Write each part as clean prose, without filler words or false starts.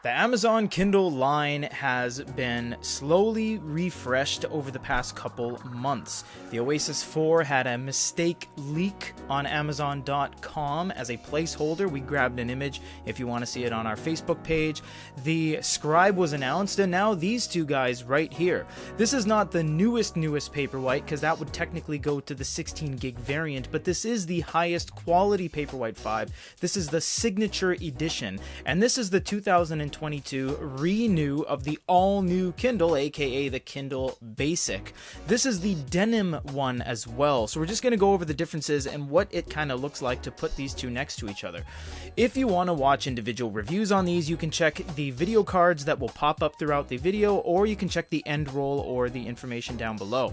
The Amazon Kindle line has been slowly refreshed over the past couple months. The Oasis 4 had a mistake leak on Amazon.com as a placeholder. We grabbed an image if you want to see it on our Facebook page. The Scribe was announced, and now these two guys right here. This is not the newest Paperwhite, because that would technically go to the 16 gig variant, but this is the highest quality Paperwhite 5. This is the Signature Edition, and this is the 2022 renew of the all-new Kindle, aka the Kindle Basic. This is the denim one as well, so we're just going to go over the differences and what it kind of looks like to put these two next to each other. If you want to watch individual reviews on these, you can check the video cards that will pop up throughout the video, or you can check the end roll or the information down below.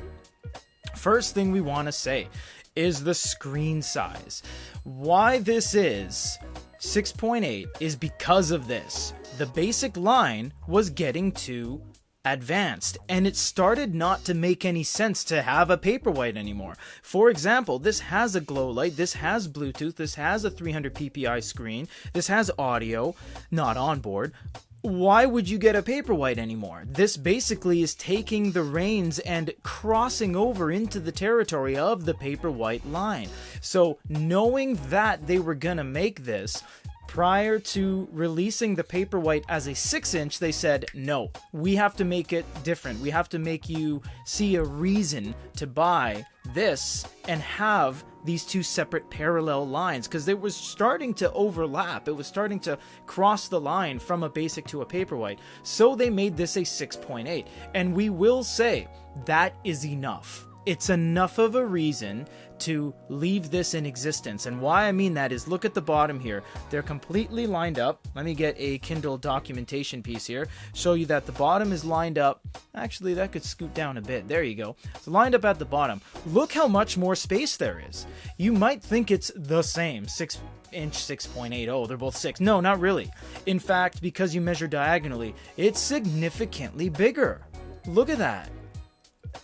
First thing we want to say is the screen size. Why this is 6.8 is because of this. The basic line was getting too advanced, and it started not to make any sense to have a Paperwhite anymore. For example, this has a glow light, this has Bluetooth, this has a 300 ppi screen, this has audio, not on board. Why would you get a Paperwhite anymore? This basically is taking the reins and crossing over into the territory of the Paperwhite line. So knowing that they were gonna make this, prior to releasing the Paperwhite as a 6-inch, they said, no, we have to make it different. We have to make you see a reason to buy this and have these two separate parallel lines, because it was starting to overlap. It was starting to cross the line from a basic to a Paperwhite. So they made this a 6.8. And we will say that is enough. It's enough of a reason to leave this in existence. And why I mean that is, look at the bottom here. They're completely lined up. Let me get a Kindle documentation piece here. Show you that the bottom is lined up. Actually, that could scoot down a bit. There you go. It's lined up at the bottom. Look how much more space there is. You might think it's the same. 6-inch 6.8. Oh, they're both 6. No, not really. In fact, because you measure diagonally, it's significantly bigger. Look at that.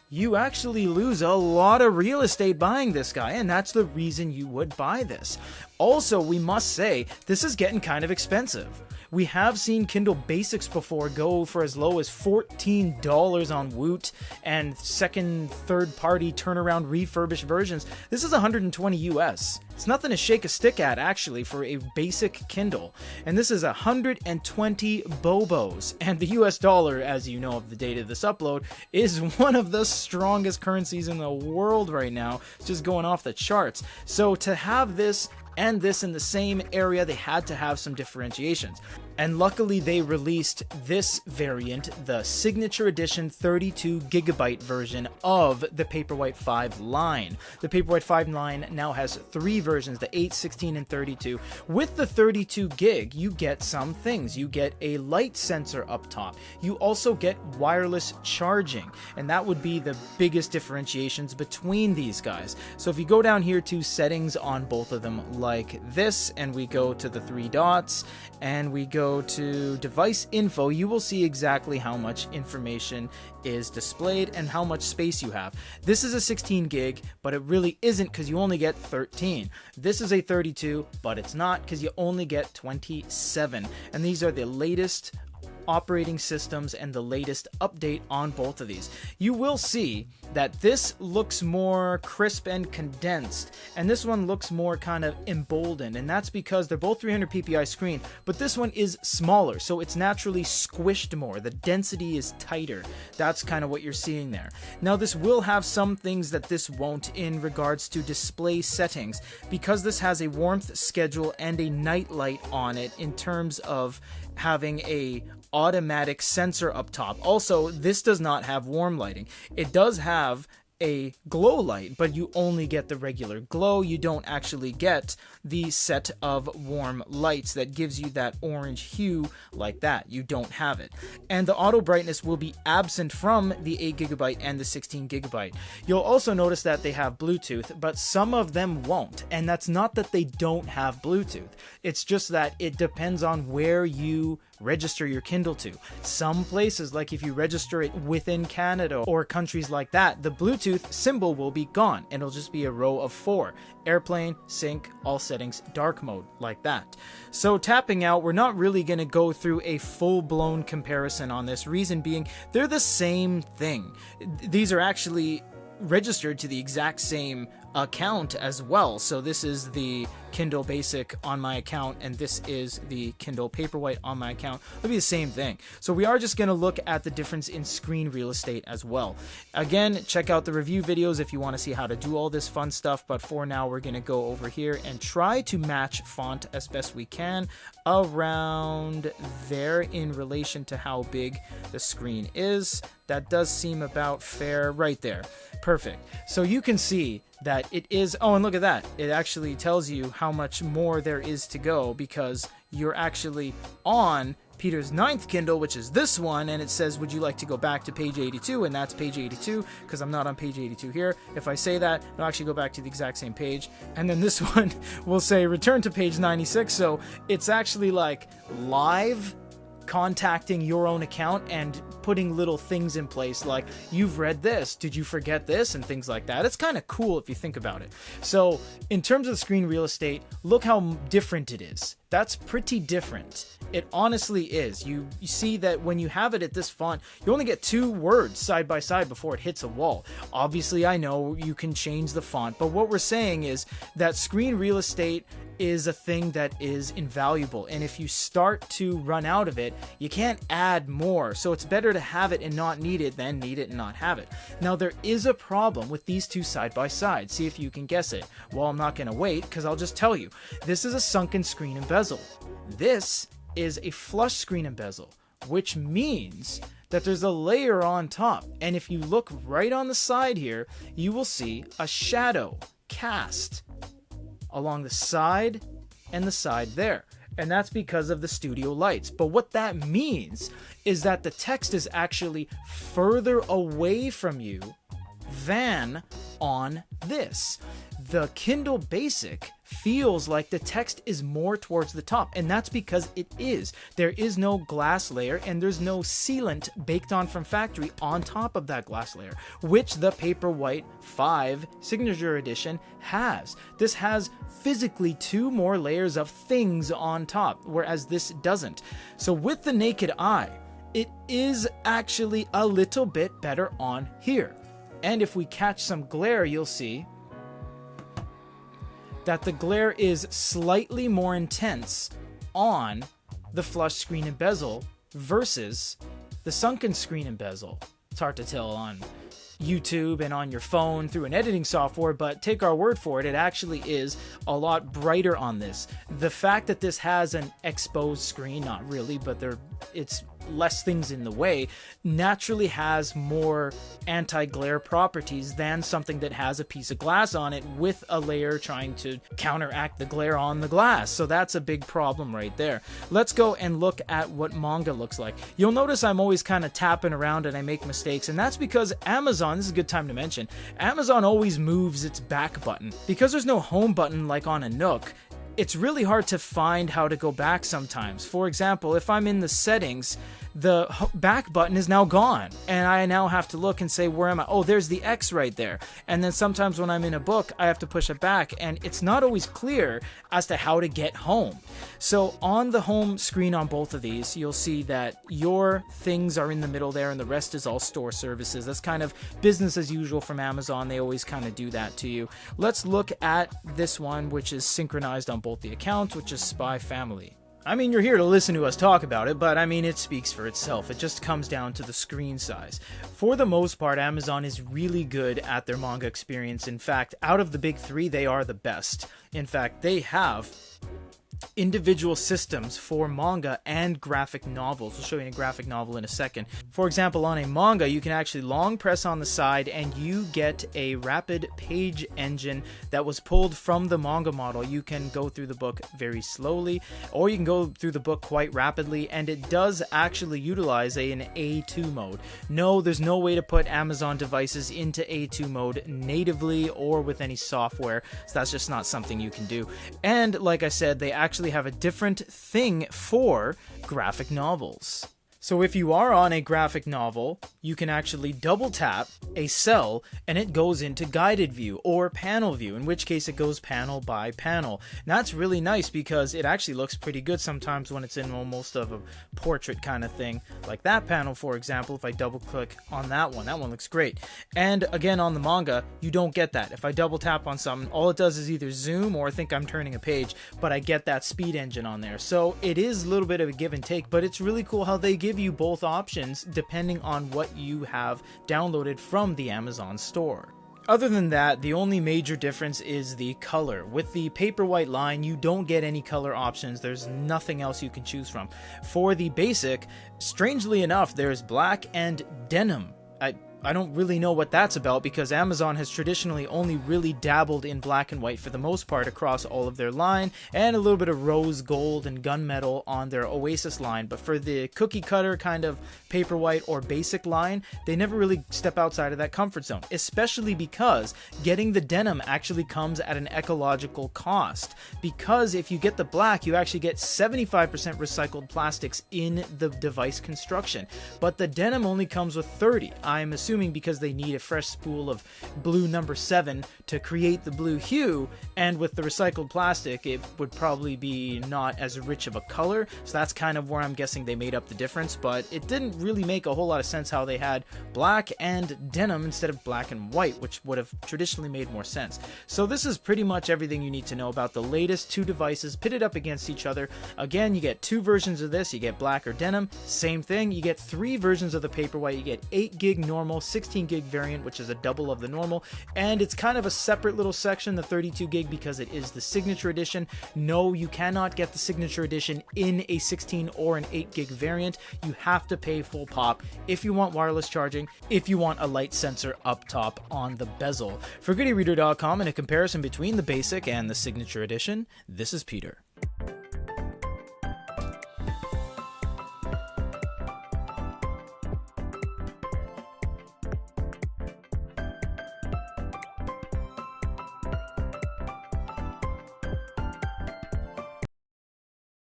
You actually lose a lot of real estate buying this guy, and that's the reason you would buy this. Also, we must say, this is getting kind of expensive. We have seen Kindle Basics before go for as low as $14 on Woot, and second, third-party turnaround refurbished versions. This is $120 US. It's nothing to shake a stick at, actually, for a basic Kindle. And this is 120 bobos. And the US dollar, as you know of the date of this upload, is one of the strongest currencies in the world right now. It's just going off the charts. So to have this and this in the same area, they had to have some differentiations. And luckily they released this variant, the Signature Edition 32GB version of the Paperwhite 5 line. The Paperwhite 5 line now has 3 versions, the 8, 16, and 32. With the 32 gig, you get some things. You get a light sensor up top. You also get wireless charging, and that would be the biggest differentiations between these guys. So if you go down here to settings on both of them like this, and we go to the 3 dots, and we go to device info, you will see exactly how much information is displayed and how much space you have. This is a 16 gig, but it really isn't, because you only get 13. This is a 32, but it's not, because you only get 27. And these are the latest operating systems and the latest update on both of these. You will see that this looks more crisp and condensed, and this one looks more kind of emboldened, and that's because they're both 300 ppi screen, but this one is smaller, so it's naturally squished more. The density is tighter. That's kind of what you're seeing there. Now, this will have some things that this won't in regards to display settings, because this has a warmth schedule and a night light on it in terms of having a automatic sensor up top. Also, this does not have warm lighting. It does have a glow light, but you only get the regular glow. You don't actually get the set of warm lights that gives you that orange hue like that. You don't have it. And the auto brightness will be absent from the 8GB and the 16GB. You'll also notice that they have Bluetooth, but some of them won't. And that's not that they don't have Bluetooth. It's just that it depends on where you register your Kindle to. Some places, like if you register it within Canada or countries like that, the Bluetooth Bluetooth symbol will be gone, and it'll just be a row of 4. Airplane, sync, all settings, dark mode, like that. So tapping out, we're not really going to go through a full-blown comparison on this, reason being they're the same thing. These are actually registered to the exact same account as well. So this is the Kindle Basic on my account, and this is the Kindle Paperwhite on my account. It'll be the same thing. So we are just going to look at the difference in screen real estate as well. Again, check out the review videos if you want to see how to do all this fun stuff, but for now we're going to go over here and try to match font as best we can around there in relation to how big the screen is. That does seem about fair right there. Perfect. So you can see that it is, oh, and look at that. It actually tells you how much more there is to go, because you're actually on Peter's 9th Kindle, which is this one, and it says, would you like to go back to page 82? And that's page 82, because I'm not on page 82 here. If I say that, it'll actually go back to the exact same page. And then this one will say, return to page 96. So it's actually like live contacting your own account and putting little things in place like, you've read this, did you forget this, and things like that. It's kind of cool if you think about it. So in terms of the screen real estate, look how different it is. That's pretty different. It honestly is. You see that when you have it at this font, you only get 2 words side by side before it hits a wall. Obviously, I know you can change the font, but what we're saying is that screen real estate is a thing that is invaluable, and if you start to run out of it, you can't add more. So it's better to have it and not need it than need it and not have it. Now, there is a problem with these 2 side by side. See if you can guess it. Well, I'm not going to wait, because I'll just tell you. This is a sunken screen and bezel. This is a flush screen and bezel, which means that there's a layer on top. And if you look right on the side here, you will see a shadow cast along the side and the side there. And that's because of the studio lights. But what that means is that the text is actually further away from you than on this. The Kindle Basic feels like the text is more towards the top, and that's because it is. There is no glass layer, and there's no sealant baked on from factory on top of that glass layer, which the Paperwhite 5 Signature Edition has. This has physically 2 more layers of things on top, whereas this doesn't. So with the naked eye, it is actually a little bit better on here. And if we catch some glare, you'll see that the glare is slightly more intense on the flush screen and bezel versus the sunken screen and bezel. It's hard to tell on YouTube and on your phone through an editing software, but take our word for it, it actually is a lot brighter on this. The fact that this has an exposed screen, not really, but it's less things in the way, naturally has more anti-glare properties than something that has a piece of glass on it with a layer trying to counteract the glare on the glass. So that's a big problem right there. Let's go and look at what manga looks like. You'll notice I'm always kind of tapping around and I make mistakes, and that's because Amazon, this is a good time to mention, Amazon always moves its back button. Because there's no home button like on a Nook, it's really hard to find how to go back sometimes. For example, if I'm in the settings, the back button is now gone, and I now have to look and say, where am I? Oh, there's the X right there. And then sometimes when I'm in a book, I have to push it back, and it's not always clear as to how to get home. So on the home screen on both of these, you'll see that your things are in the middle there, and the rest is all store services. That's kind of business as usual from Amazon. They always kind of do that to you. Let's look at this one, which is synchronized on both the accounts, which is Spy Family. I mean, you're here to listen to us talk about it, but I mean, it speaks for itself. It just comes down to the screen size. For the most part, Amazon is really good at their manga experience. In fact, out of the big 3, they are the best. In fact, they have individual systems for manga and graphic novels. We'll show you a graphic novel in a second. For example, on a manga, you can actually long press on the side and you get a rapid page engine that was pulled from the manga model. You can go through the book very slowly, or you can go through the book quite rapidly, and it does actually utilize an A2 mode. No, there's no way to put Amazon devices into A2 mode natively or with any software, so that's just not something you can do. And like I said, they actually have a different thing for graphic novels. So if you are on a graphic novel, you can actually double tap a cell and it goes into guided view or panel view, in which case it goes panel by panel. And that's really nice because it actually looks pretty good sometimes when it's in almost of a portrait kind of thing. Like that panel, for example, if I double click on that one looks great. And again, on the manga, you don't get that. If I double tap on something, all it does is either zoom or think I'm turning a page, but I get that speed engine on there. So it is a little bit of a give and take, but it's really cool how they give you both options depending on what you have downloaded from the Amazon store. Other than that, the only major difference is the color. With the Paperwhite line, you don't get any color options. There's nothing else you can choose from. For the basic, strangely enough, there's black and denim. I don't really know what that's about because Amazon has traditionally only really dabbled in black and white for the most part across all of their line, and a little bit of rose gold and gunmetal on their Oasis line. But for the cookie cutter kind of Paperwhite or basic line, they never really step outside of that comfort zone, especially because getting the denim actually comes at an ecological cost. Because if you get the black, you actually get 75% recycled plastics in the device construction, but the denim only comes with 30. I'm assuming because they need a fresh spool of blue number 7 to create the blue hue, and with the recycled plastic it would probably be not as rich of a color, so that's kind of where I'm guessing they made up the difference. But it didn't really make a whole lot of sense how they had black and denim instead of black and white, which would have traditionally made more sense. So this is pretty much everything you need to know about the latest two devices pitted up against each other. Again, you get two versions of this. You get black or denim, same thing. You get three versions of the Paperwhite. You get 8 gig normal, 16 gig variant, which is a double of the normal, and it's kind of a separate little section, the 32 gig, because it is the Signature Edition. No, you cannot get the Signature Edition in a 16 or an 8 gig variant. You have to pay full pop if you want wireless charging, if you want a light sensor up top on the bezel. For GoodEReader.com, and a comparison between the basic and the Signature Edition, this is Peter.